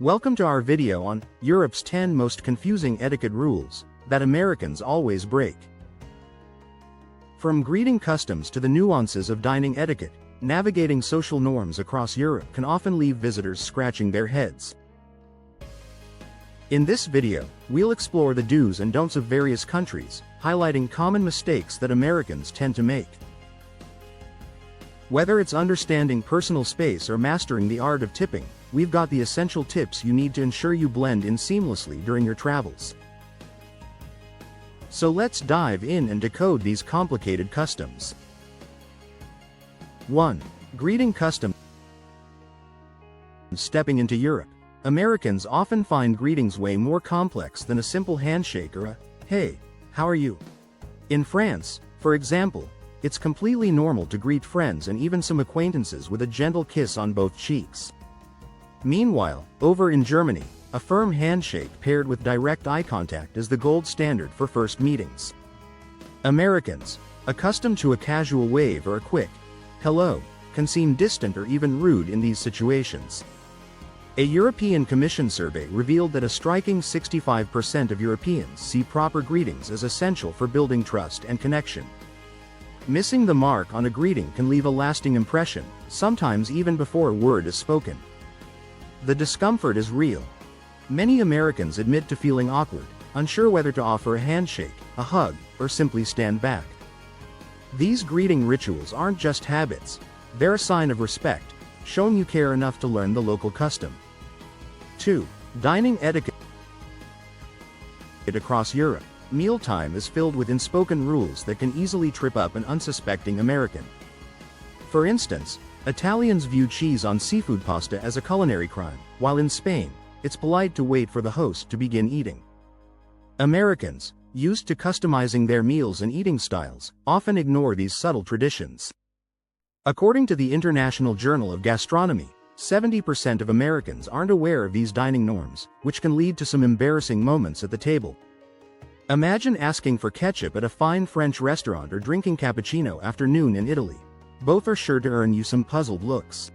Welcome to our video on Europe's 10 most confusing etiquette rules that Americans always break. From greeting customs to the nuances of dining etiquette, navigating social norms across Europe can often leave visitors scratching their heads. In this video, we'll explore the do's and don'ts of various countries, highlighting common mistakes that Americans tend to make. Whether it's understanding personal space or mastering the art of tipping, we've got the essential tips you need to ensure you blend in seamlessly during your travels. So let's dive in and decode these complicated customs. 1. Greeting customs. Stepping into Europe, Americans often find greetings way more complex than a simple handshake or a, "Hey, how are you?" In France, for example, it's completely normal to greet friends and even some acquaintances with a gentle kiss on both cheeks. Meanwhile, over in Germany, a firm handshake paired with direct eye contact is the gold standard for first meetings. Americans, accustomed to a casual wave or a quick hello, can seem distant or even rude in these situations. A European Commission survey revealed that a striking 65% of Europeans see proper greetings as essential for building trust and connection. Missing the mark on a greeting can leave a lasting impression, sometimes even before a word is spoken. The discomfort is real. Many Americans admit to feeling awkward, unsure whether to offer a handshake, a hug, or simply stand back. These greeting rituals aren't just habits, they're a sign of respect, showing you care enough to learn the local custom. 2. Dining etiquette. Across Europe, mealtime is filled with unspoken rules that can easily trip up an unsuspecting American. For instance, Italians view cheese on seafood pasta as a culinary crime, while in Spain, it's polite to wait for the host to begin eating. Americans, used to customizing their meals and eating styles, often ignore these subtle traditions. According to the International Journal of Gastronomy, 70% of Americans aren't aware of these dining norms, which can lead to some embarrassing moments at the table. Imagine asking for ketchup at a fine French restaurant or drinking cappuccino after noon in Italy. Both are sure to earn you some puzzled looks.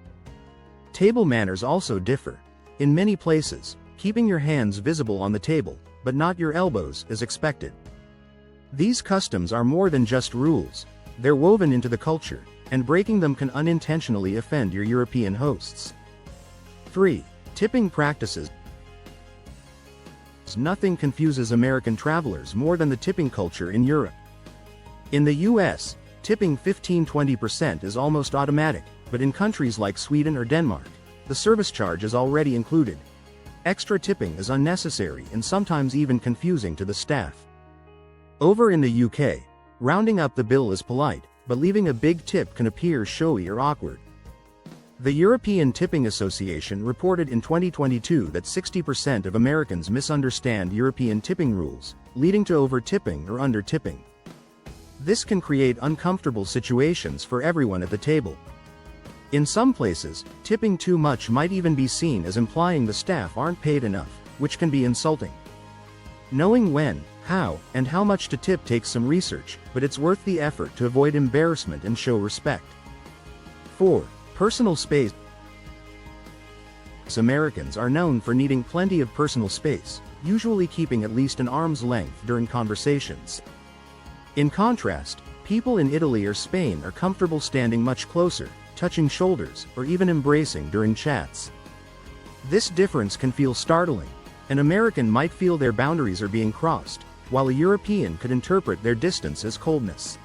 Table manners also differ. In many places, keeping your hands visible on the table, but not your elbows, is expected. These customs are more than just rules, they're woven into the culture, and breaking them can unintentionally offend your European hosts. 3. Tipping practices. Nothing confuses American travelers more than the tipping culture in Europe. In the US, tipping 15–20% is almost automatic, but in countries like Sweden or Denmark, the service charge is already included. Extra tipping is unnecessary and sometimes even confusing to the staff. Over in the UK, rounding up the bill is polite, but leaving a big tip can appear showy or awkward. The European Tipping Association reported in 2022 that 60% of Americans misunderstand European tipping rules, leading to over-tipping or under-tipping. This can create uncomfortable situations for everyone at the table. In some places, tipping too much might even be seen as implying the staff aren't paid enough, which can be insulting. Knowing when, how, and how much to tip takes some research, but it's worth the effort to avoid embarrassment and show respect. 4. Personal space. Americans are known for needing plenty of personal space, usually keeping at least an arm's length during conversations. In contrast, people in Italy or Spain are comfortable standing much closer, touching shoulders, or even embracing during chats. This difference can feel startling. An American might feel their boundaries are being crossed, while a European could interpret their distance as coldness.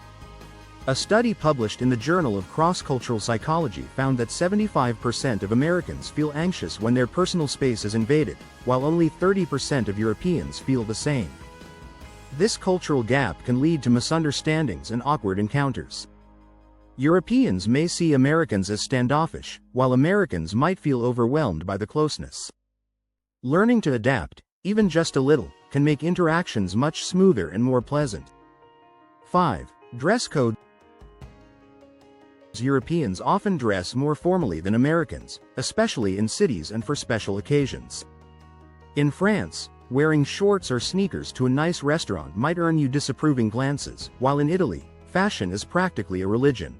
A study published in the Journal of Cross-Cultural Psychology found that 75% of Americans feel anxious when their personal space is invaded, while only 30% of Europeans feel the same. This cultural gap can lead to misunderstandings and awkward encounters. Europeans may see Americans as standoffish, while Americans might feel overwhelmed by the closeness. Learning to adapt, even just a little, can make interactions much smoother and more pleasant. 5. Dress code. Europeans often dress more formally than Americans, especially in cities and for special occasions. In France, wearing shorts or sneakers to a nice restaurant might earn you disapproving glances, while in Italy, fashion is practically a religion.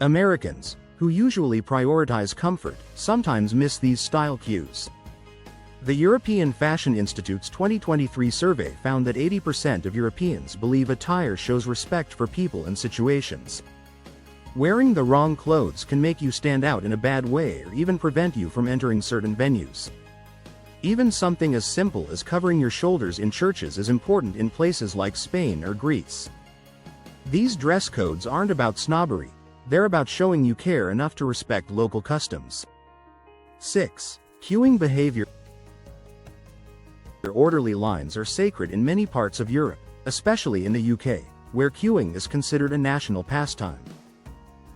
Americans, who usually prioritize comfort, sometimes miss these style cues. The European Fashion Institute's 2023 survey found that 80% of Europeans believe attire shows respect for people and situations. Wearing the wrong clothes can make you stand out in a bad way or even prevent you from entering certain venues. Even something as simple as covering your shoulders in churches is important in places like Spain or Greece. These dress codes aren't about snobbery, they're about showing you care enough to respect local customs. 6. Queuing behavior. Orderly lines are sacred in many parts of Europe, especially in the UK, where queuing is considered a national pastime.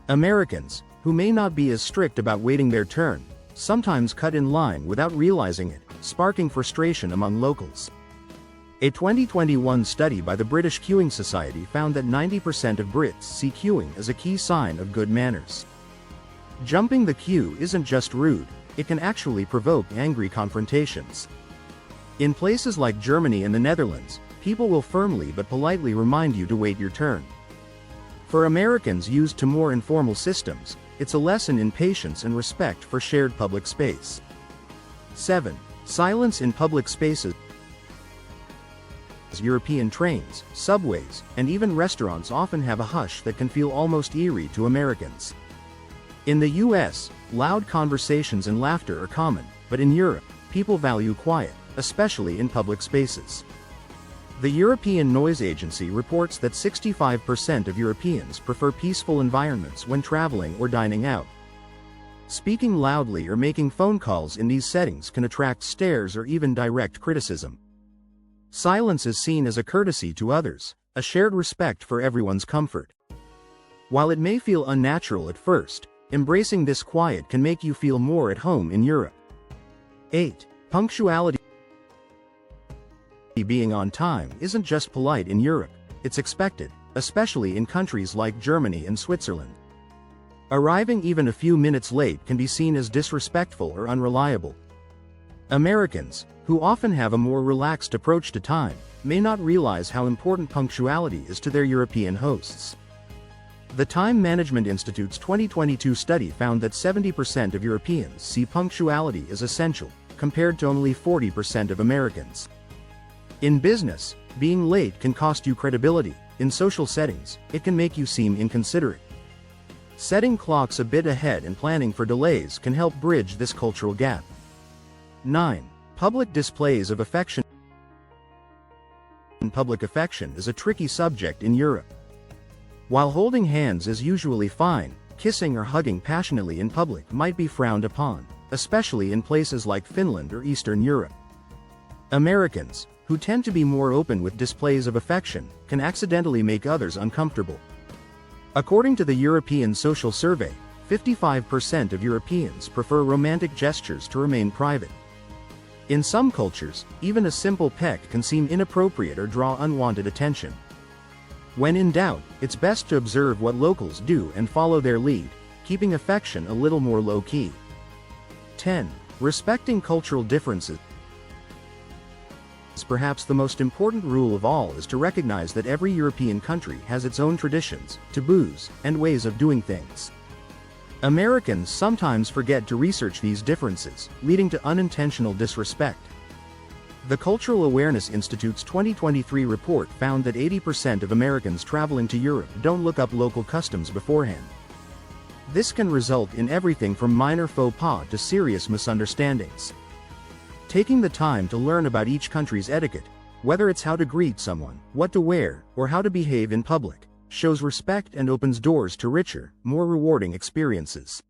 Americans, who may not be as strict about waiting their turn, sometimes cut in line without realizing it, sparking frustration among locals. A 2021 study by the British Queuing Society found that 90% of Brits see queuing as a key sign of good manners. Jumping the queue isn't just rude, it can actually provoke angry confrontations. In places like Germany and the Netherlands, people will firmly but politely remind you to wait your turn. For Americans used to more informal systems, it's a lesson in patience and respect for shared public space. 7. Silence in public spaces. European trains, subways, and even restaurants often have a hush that can feel almost eerie to Americans. In the US, loud conversations and laughter are common, but in Europe, people value quiet, especially in public spaces. The European Noise Agency reports that 65% of Europeans prefer peaceful environments when traveling or dining out. Speaking loudly or making phone calls in these settings can attract stares or even direct criticism. Silence is seen as a courtesy to others, a shared respect for everyone's comfort. While it may feel unnatural at first, embracing this quiet can make you feel more at home in Europe. 8. Punctuality. Being on time isn't just polite in Europe, it's expected, especially in countries like Germany and Switzerland. Arriving even a few minutes late can be seen as disrespectful or unreliable. Americans, who often have a more relaxed approach to time, may not realize how important punctuality is to their European hosts. The Time Management Institute's 2022 study found that 70% of Europeans see punctuality as essential, compared to only 40% of Americans. In business, being late can cost you credibility. In social settings, it can make you seem inconsiderate. Setting clocks a bit ahead and planning for delays can help bridge this cultural gap. 9. Public displays of affection. Public affection is a tricky subject in Europe. While holding hands is usually fine, kissing or hugging passionately in public might be frowned upon, especially in places like Finland or Eastern Europe. Americans, who tend to be more open with displays of affection, can accidentally make others uncomfortable. According to the European Social Survey, 55% of Europeans prefer romantic gestures to remain private. In some cultures, even a simple peck can seem inappropriate or draw unwanted attention. When in doubt, it's best to observe what locals do and follow their lead, keeping affection a little more low-key. 10. Respecting cultural differences. Perhaps the most important rule of all is to recognize that every European country has its own traditions, taboos, and ways of doing things. Americans sometimes forget to research these differences, leading to unintentional disrespect. The Cultural Awareness Institute's 2023 report found that 80% of Americans traveling to Europe don't look up local customs beforehand. This can result in everything from minor faux pas to serious misunderstandings. Taking the time to learn about each country's etiquette, whether it's how to greet someone, what to wear, or how to behave in public, shows respect and opens doors to richer, more rewarding experiences.